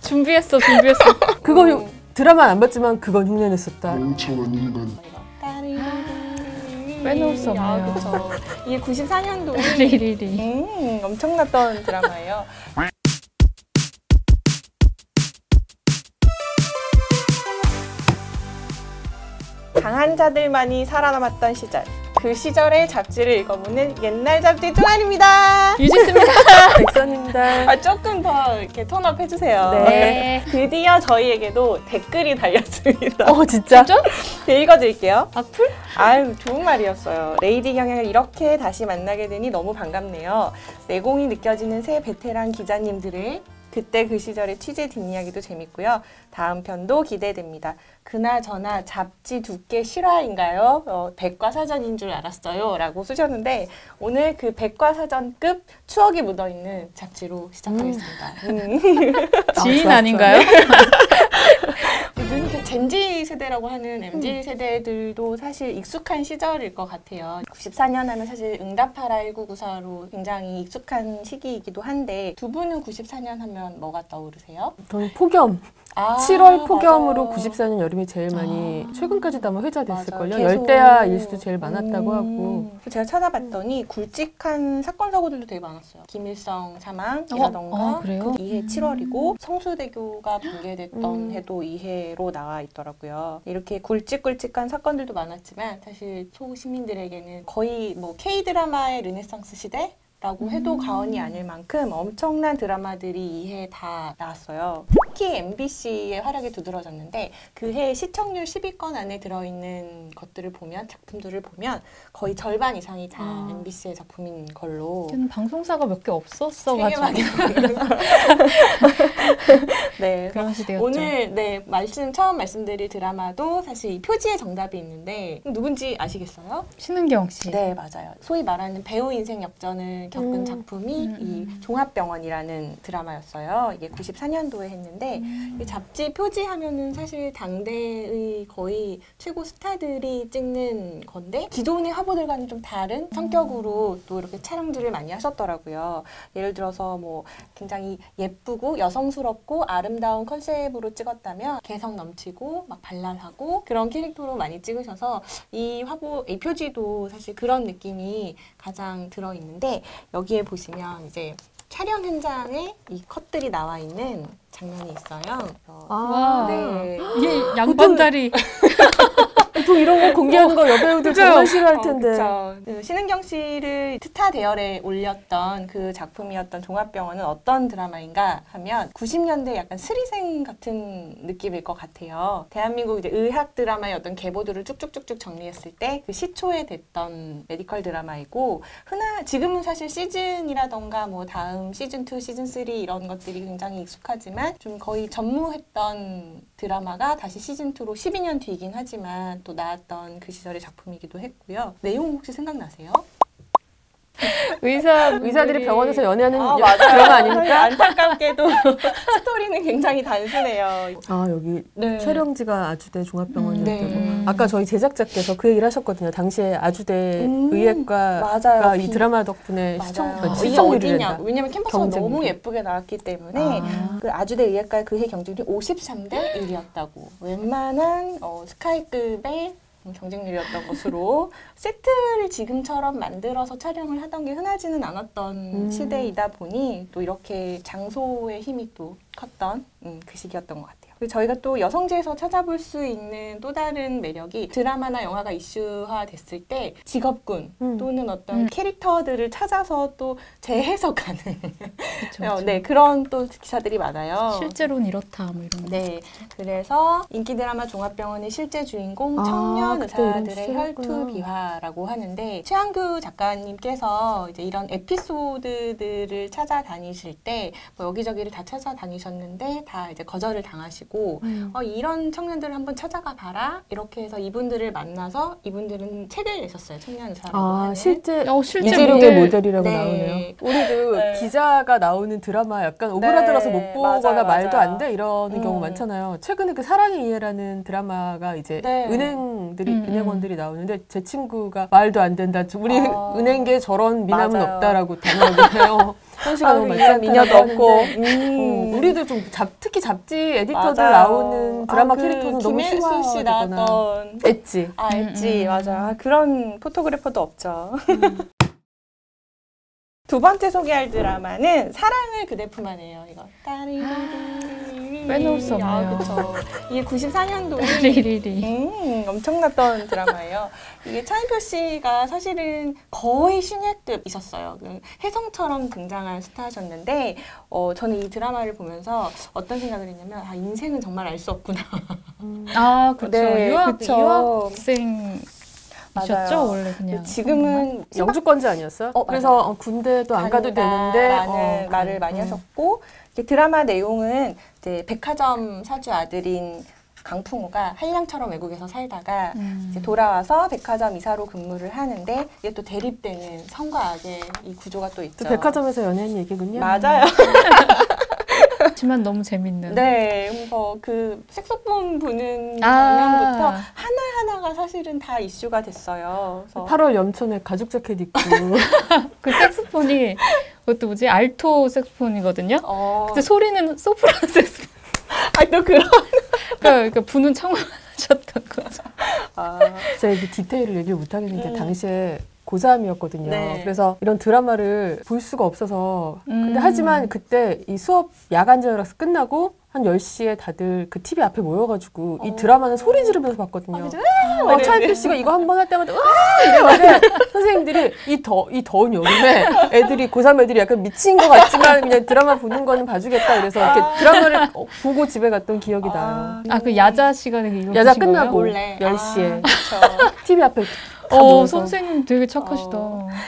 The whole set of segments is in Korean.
준비했어. 그거 드라마 안 봤지만 그건 흉내냈었다. 멍청한 인간. 빼놓을 수 없네요. 그쵸. 이게 94년도에 리리리. 엄청났던 드라마예요. 강한 자들만이 살아남았던 시절. 그 시절의 잡지를 읽어보는 옛날 잡지 동아리입니다. 유지스입니다. 백선입니다. 조금 더 이렇게 톤업 해주세요. 네. 드디어 저희에게도 댓글이 달렸습니다. 진짜? 네, 읽어드릴게요. 악플? 아유, 좋은 말이었어요. 레이디 경영을 이렇게 다시 만나게 되니 너무 반갑네요. 내공이 느껴지는 새 베테랑 기자님들의 그때 그 시절의 취재 뒷이야기도 재밌고요. 다음 편도 기대됩니다. 그나저나 잡지 두께 실화인가요? 백과사전인 줄 알았어요. 라고 쓰셨는데 오늘 그 백과사전급 추억이 묻어있는 잡지로 시작하겠습니다. 지인 아닌가요? 요즘 젠지 세대라고 하는 MZ 세대들도 사실 익숙한 시절일 것 같아요. 94년 하면 사실 응답하라 1994로 굉장히 익숙한 시기이기도 한데 두 분은 94년 하면 뭐가 떠오르세요? 저는 폭염. 7월 폭염으로 94년 여름이 제일 많이 최근까지도 아마 회자됐을걸요. 열대야 일수도 제일 많았다고 하고. 제가 찾아봤더니 굵직한 사건 사고들도 되게 많았어요. 김일성 사망이라던가 그래요? 그 이해 7월이고 성수대교가 붕괴됐던 해도 이해로 나와 있더라고요. 이렇게 굵직굵직한 사건들도 많았지만 사실 소시민들에게는 거의 뭐 K-드라마의 르네상스 시대? 라고 해도 과언이 아닐 만큼 엄청난 드라마들이 이해 다 나왔어요. 특히 MBC의 활약이 두드러졌는데 그해 시청률 10위권 안에 들어있는 것들을 보면 작품들을 보면 거의 절반 이상이 다 MBC의 작품인 걸로. 방송사가 몇 개 없었어가지고. 네, 그런 시대였죠. 오늘 처음 말씀드릴 드라마도 사실 이 표지에 정답이 있는데 누군지 아시겠어요? 신은경 씨. 네, 맞아요. 소위 말하는 배우 인생 역전을 겪은 작품이 이 종합병원이라는 드라마였어요. 이게 94년도에 했는데 이 잡지 표지 하면은 사실 당대의 거의 최고 스타들이 찍는 건데 기존의 화보들과는 좀 다른 성격으로 또 이렇게 촬영들을 많이 하셨더라고요. 예를 들어서 뭐 굉장히 예쁘고 여성스럽고 아름다운 컨셉으로 찍었다면 개성 넘치고 막 발랄하고 그런 캐릭터로 많이 찍으셔서 이 표지도 사실 그런 느낌이 가장 들어있는데 여기에 보시면 이제 촬영 현장에 이 컷들이 나와 있는 장면이 있어요. 네. 이게 양반다리. 보통 이런 거 공개하는 거 여배우들 정말 싫어할 텐데. 그 신은경 씨를 스타 대열에 올렸던 그 작품이었던 종합병원은 어떤 드라마인가 하면 90년대 약간 스리생 같은 느낌일 것 같아요. 대한민국 이제 의학 드라마의 어떤 계보들을 쭉쭉쭉쭉 정리했을 때 그 시초에 됐던 메디컬 드라마이고 지금은 사실 시즌이라던가 뭐 다음 시즌 2, 시즌 3 이런 것들이 굉장히 익숙하지만 좀 거의 전무했던 드라마가 다시 시즌 2로 12년 뒤이긴 하지만 또 나왔던 그 시절의 작품이기도 했고요. 내용 혹시 생각나세요? 의사들이 병원에서 연애하는 맞아요. 드라마 아닙니까? 안타깝게도 스토리는 굉장히 단순해요. 여기 촬영지가 아주대 종합병원이었다고. 아까 저희 제작자께서 그 얘기를 하셨거든요. 당시에 아주대 의예과가 이 드라마 덕분에 시청률이 된다. 왜냐면 캠퍼스가 너무 예쁘게 나왔기 때문에 그 아주대 의예과의 그해 경쟁률이 53대 1이었다고. 웬만한 스카이급의 경쟁률이었던 것으로 세트를 지금처럼 만들어서 촬영을 하던 게 흔하지는 않았던 시대이다 보니 또 이렇게 장소의 힘이 또 컸던 그 시기였던 것 같아요. 그리고 저희가 또 여성지에서 찾아볼 수 있는 또 다른 매력이 드라마나 영화가 이슈화 됐을 때 직업군 또는 어떤 캐릭터들을 찾아서 또 재해석하는 그쵸. 네, 그런 또 기사들이 많아요. 실제로는 이렇다 뭐 이런 거. 네, 그래서 인기 드라마 종합병원의 실제 주인공 청년 의사들의 혈투 비화라고 하는데 최한규 작가님께서 이제 이런 에피소드들을 찾아다니실 때 뭐 여기저기를 다 찾아다니셨는데 다 이제 거절을 당하시고 이런 청년들을 한번 찾아가 봐라 이렇게 해서 이분들을 만나서 이분들은 책을 내셨어요. 청년 의사라고 하는. 실제 이재룡의 모델이라고 나오네요. 우리도 기자가 나오는 드라마 약간 오그라들어서 못 보거나 말도 안 돼 이러는 경우 많잖아요. 최근에 그 사랑의 이해라는 드라마가 이제 은행원들이 나오는데 제 친구가 말도 안 된다. 우리 은행계 저런 미남은 없다라고 단호하게 해요. 현실과 너무 맞지 미녀도 않다고 없고. 하는데 우리도 좀 특히 잡지 에디터들 맞아요. 나오는 드라마 캐릭터는 너무 김혜수 씨 나왔던 엣지. 엣지 맞아. 그런 포토그래퍼도 없죠. 두 번째 소개할 드라마는 사랑을 그대 품 안에요. 이거 빼놓을 수 없네요. 그렇죠. 이게 94년도에 리리리. 엄청났던 드라마예요. 이게 차인표 씨가 사실은 거의 신예급 있었어요. 혜성처럼 등장한 스타셨는데 저는 이 드라마를 보면서 어떤 생각을 했냐면 인생은 정말 알 수 없구나. 아 그렇죠. 네, 유학생 이셨죠 원래 그냥. 지금은 영주권자 아니었어요? 그래서 군대도 안 가도 되는데 라는 말을 많이 하셨고 드라마 내용은 이제 백화점 사주 아들인 강풍우가 한량처럼 외국에서 살다가 이제 돌아와서 백화점 이사로 근무를 하는데 이게 또 대립되는 성과 악의 이 구조가 또 있죠. 또 백화점에서 연애한 얘기군요. 맞아요. 하지만 너무 재밌는. 네, 그래서 그 색소폰 부는 장면부터 하나하나가 사실은 다 이슈가 됐어요. 그래서 8월 염천에 가죽 자켓 입고 그 색소폰이 그것도 뭐지? 알토 색소폰이거든요. 근데 소리는 소프라노 색소폰. 또 그런. 그러니까 부는 청하셨던 거죠. 제가 이 디테일을 얘기를 못 하겠는 게 당시에 고3이었거든요. 네. 그래서 이런 드라마를 볼 수가 없어서 근데 하지만 그때 이 수업 야간제라서 끝나고 한 10시에 다들 그 TV 앞에 모여가지고 이 드라마는 소리 지르면서 봤거든요. 차인표 씨가 이거 한 번 할 때마다 이러는데 선생님들이 이 더운 여름에 애들이 고3 애들이 약간 미친 것 같지만 그냥 드라마 보는 거는 봐주겠다 이래서 이렇게 드라마를 보고 집에 갔던 기억이 나요. 그 야자 시간에 이거 야자 보신 끝나고 거예요? 몰래. 10시에 그렇죠. TV 앞에 선생님 되게 착하시다.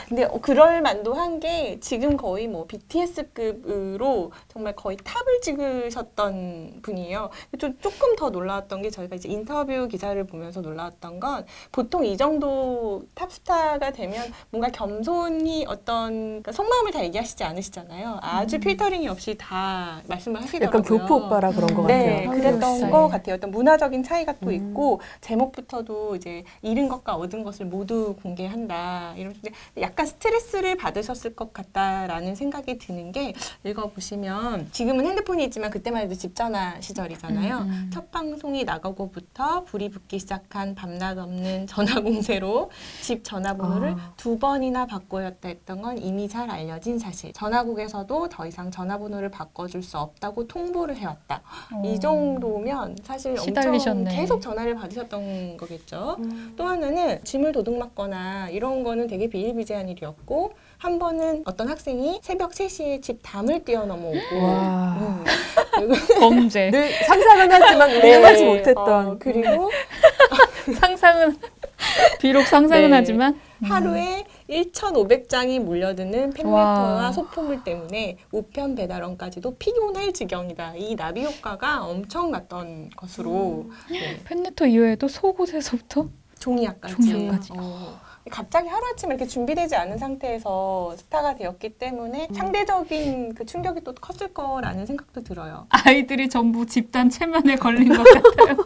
근데 그럴 만도 한 게 지금 거의 뭐 BTS급으로 정말 거의 탑을 찍으셨던 분이에요. 조금 더 놀라웠던 게 저희가 이제 인터뷰 기사를 보면서 놀라웠던 건 보통 이 정도 탑스타가 되면 뭔가 겸손히 어떤 속마음을 다 얘기하시지 않으시잖아요. 아주 필터링이 없이 다 말씀을 하시더라고요. 약간 교포 오빠라 그런 것 네, 같아요. 그랬던 것 같아요. 어떤 문화적인 차이가 또 있고 제목부터도 이제 잃은 것과 얻은 것을 모두 공개한다. 이런데 약간 스트레스를 받으셨을 것 같다라는 생각이 드는 게 읽어보시면 지금은 핸드폰이 있지만 그때만 해도 집전화 시절이잖아요. 첫 방송이 나가고부터 불이 붙기 시작한 밤낮 없는 전화 공세로 집 전화번호를 2번이나 바꿔였다 했던 건 이미 잘 알려진 사실. 전화국에서도 더 이상 전화번호를 바꿔줄 수 없다고 통보를 해왔다. 이 정도면 사실 시달리셨네. 엄청 계속 전화를 받으셨던 거겠죠. 또 하나는 짐을 도둑맞거나 이런 거는 되게 비일비재한 일이었고 한 번은 어떤 학생이 새벽 3시에 집 담을 뛰어넘어오고 범죄. 늘 상상은 하지만 응용하지 못했던 그리고 상상은 비록 상상은 하지만 하루에 1,500장이 몰려드는 팬레터와 소품물 때문에 우편 배달원까지도 피곤할 지경이다. 이 나비 효과가 엄청났던 것으로 팬레터 이외에도 속옷에서부터 종이약까지. 갑자기 하루아침에 이렇게 준비되지 않은 상태에서 스타가 되었기 때문에 상대적인 그 충격이 또 컸을 거라는 생각도 들어요. 아이들이 전부 집단 체면에 걸린 것 같아요.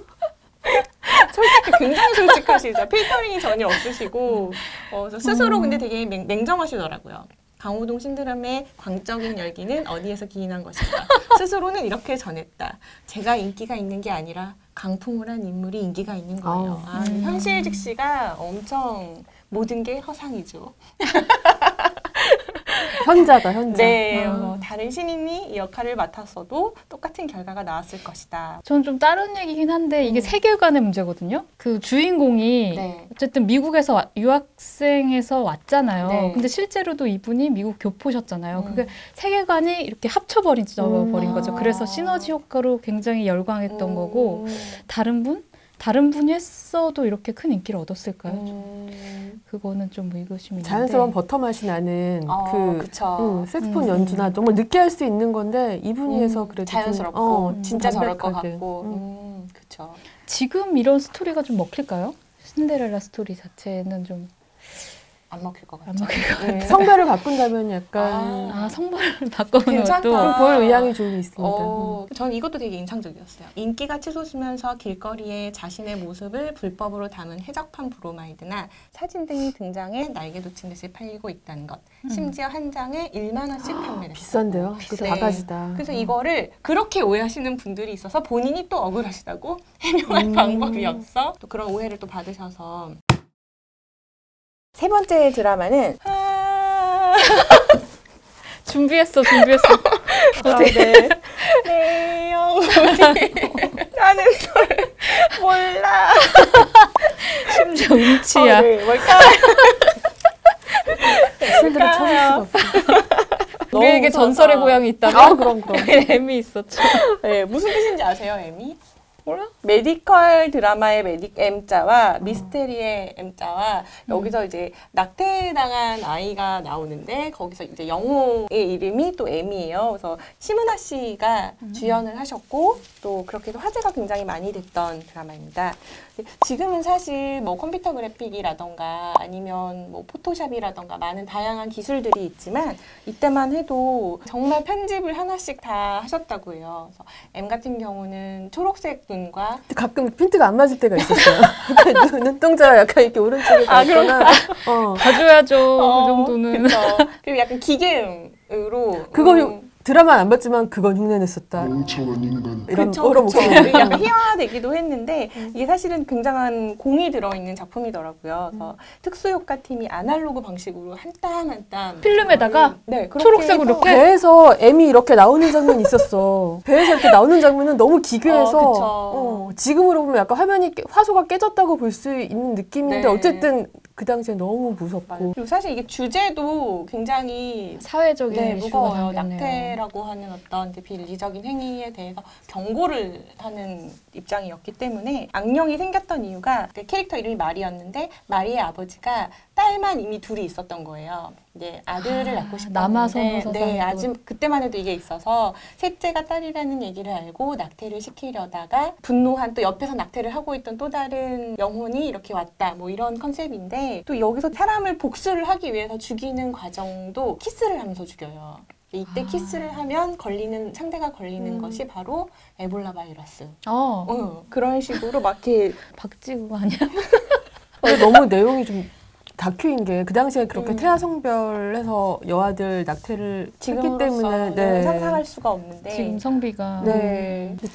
솔직히 굉장히 솔직하시죠. 필터링이 전혀 없으시고 스스로 근데 되게 냉정하시더라고요. 강호동 신드롬의 광적인 열기는 어디에서 기인한 것인가. 스스로는 이렇게 전했다. 제가 인기가 있는 게 아니라 강풍우란 인물이 인기가 있는 거예요. 현실 직시가 엄청 모든 게 허상이죠. 현자다, 현자. 네, 다른 신인이 이 역할을 맡았어도 똑같은 결과가 나왔을 것이다. 저는 좀 다른 얘기긴 한데 이게 세계관의 문제거든요. 그 주인공이 어쨌든 미국에서 유학생에서 왔잖아요. 네. 근데 실제로도 이분이 미국 교포셨잖아요. 그게 세계관이 이렇게 합쳐버린 거죠. 그래서 시너지 효과로 굉장히 열광했던 거고 다른 분이 했어도 이렇게 큰 인기를 얻었을까요? 그거는 좀 의구심이 있는데. 자연스러운 버터 맛이 나는 색소폰 연주나 정말 느끼할 수 있는 건데 이분이 해서 그래도 자연스럽고 진짜 저럴 것 같고 그렇죠. 지금 이런 스토리가 좀 먹힐까요? 신데렐라 스토리 자체는 좀 안 먹힐 것 같죠. 안 먹힐 것 같아요. 성별을 바꾼다면 약간 성별을 바꾸는 괜찮다. 것도 볼 의향이 좀 있습니다. 저는 이것도 되게 인상적이었어요. 인기가 치솟으면서 길거리에 자신의 모습을 불법으로 담은 해적판 브로마이드나 사진 등이 등장해 날개 돋친 듯이 팔리고 있다는 것. 심지어 한 장에 1만 원씩 판매됐어요. 비싼데요? 그래서 바가지다. 그래서 이거를 그렇게 오해하시는 분들이 있어서 본인이 또 억울하시다고 해명할 방법이 없어. 또 그런 오해를 또 받으셔서. 세 번째 드라마는 준비했어. 네. 내 영혼이 나는 널 몰라. 심지어 음치야. 네, 뭘까? 실들을 찾을 수가 없어. 우리에게 전설의 고향이 있다면 그럼. M이 있었죠. 네, 무슨 뜻인지 아세요, M이? 몰라? 메디컬 드라마의 M자와 미스테리의 M자와 여기서 이제 낙태당한 아이가 나오는데 거기서 이제 영호의 이름이 또 M이에요. 그래서 심은하 씨가 주연을 하셨고 또 그렇게 해서 화제가 굉장히 많이 됐던 드라마입니다. 지금은 사실 뭐 컴퓨터 그래픽이라던가 아니면 뭐 포토샵이라던가 많은 다양한 기술들이 있지만 이때만 해도 정말 편집을 하나씩 다 하셨다고 해요. 그래서 M 같은 경우는 초록색 눈과 가끔 핀트가 안 맞을 때가 있었어요. 눈동자가 약간 이렇게 오른쪽에 가거나 봐줘야죠. 그 정도는. 그쵸. 그리고 약간 기계음으로 그거 드라마 안 봤지만 그건 흉내냈었다. 이런 목소리. 약간 희화되기도 했는데 이게 사실은 굉장한 공이 들어있는 작품이더라고요. 그래서 특수효과 팀이 아날로그 방식으로 한 땀 한 땀 필름에다가 네, 초록색으로 이렇게 배에서 M이 이렇게 나오는 장면이 있었어. 배에서 이렇게 나오는 장면은 너무 기괴해서 지금으로 보면 약간 화면이 화소가 깨졌다고 볼 수 있는 느낌인데 어쨌든 그 당시에 너무 무섭고. 그리고 사실 이게 주제도 굉장히 사회적인 무거워요. 낙태라고 하는 어떤 비윤리적인 행위에 대해서 경고를 하는 입장이었기 때문에 악령이 생겼던 이유가 그 캐릭터 이름이 마리였는데 마리의 아버지가 딸만 이미 둘이 있었던 거예요. 이제 아들을 낳고 싶었는데 네, 아직 그때만 해도 이게 있어서 셋째가 딸이라는 얘기를 알고 낙태를 시키려다가 분노한 또 옆에서 낙태를 하고 있던 또 다른 영혼이 이렇게 왔다 뭐 이런 컨셉인데 또 여기서 사람을 복수를 하기 위해서 죽이는 과정도 키스를 하면서 죽여요. 이때 키스를 하면 상대가 걸리는 것이 바로 에볼라 바이러스. 그런 식으로 막 이렇게 박지구 아니야? 너무 내용이 좀 다큐인 게 그 당시에 그렇게 태아 성별해서 여아들 낙태를 했기 때문에 상상할 수가 없는데 지금 성비가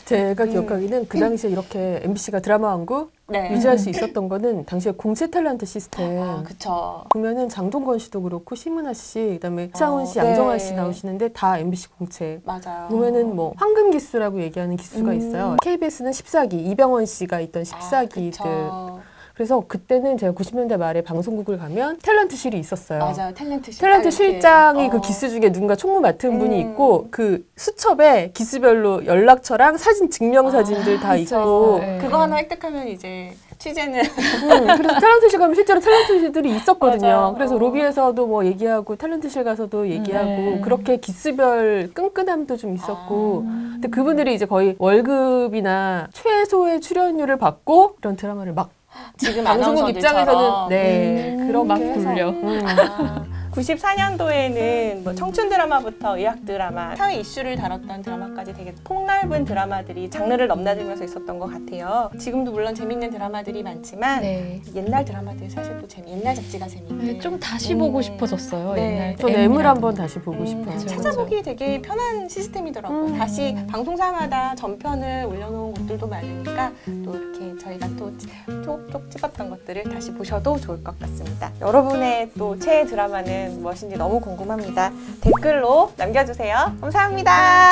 제가 기억하기는 그 당시에 이렇게 MBC가 드라마 왕국 유지할 수 있었던 거는 당시에 공채 탤런트 시스템. 그쵸. 보면은 장동건 씨도 그렇고 심은하 씨, 그다음에 차훈 씨, 양정화 씨 나오시는데 다 MBC 공채. 맞아요. 보면은 뭐 황금 기수라고 얘기하는 기수가 있어요. KBS는 14기, 이병헌 씨가 있던 14기들. 그래서 그때는 제가 90년대 말에 방송국을 가면 탤런트실이 있었어요. 맞아요. 탤런트실. 탤런트 실장이 그 기수 중에 누군가 총무 맡은 분이 있고 그 수첩에 기수별로 연락처랑 사진 증명사진들 다 있고 그거 하나 획득하면 이제 취재는 그래서 탤런트실 가면 실제로 탤런트실들이 있었거든요. 그래서 로비에서도 뭐 얘기하고 탤런트실 가서도 얘기하고 그렇게 기수별 끈끈함도 좀 있었고 근데 그분들이 이제 거의 월급이나 최소의 출연료를 받고 이런 드라마를 막 지금 방송국 입장에서는 그런 막 굴려. 94년도에는 뭐 청춘 드라마부터 의학 드라마, 사회 이슈를 다뤘던 드라마까지 되게 폭넓은 드라마들이 장르를 넘나들면서 있었던 것 같아요. 지금도 물론 재밌는 드라마들이 많지만 옛날 드라마들이 사실 또 옛날 잡지가 재밌는 좀 다시 보고 싶어졌어요. 옛날. 전 M을 한번 다시 보고 싶어요. 찾아보기 되게 편한 시스템이더라고요. 다시 방송사마다 전편을 올려놓은 곳들도 많으니까 또 이렇게 저희가 또 쪽쪽 집었던 것들을 다시 보셔도 좋을 것 같습니다. 여러분의 또 최애 드라마는 무엇인지 너무 궁금합니다. 댓글로 남겨주세요. 감사합니다.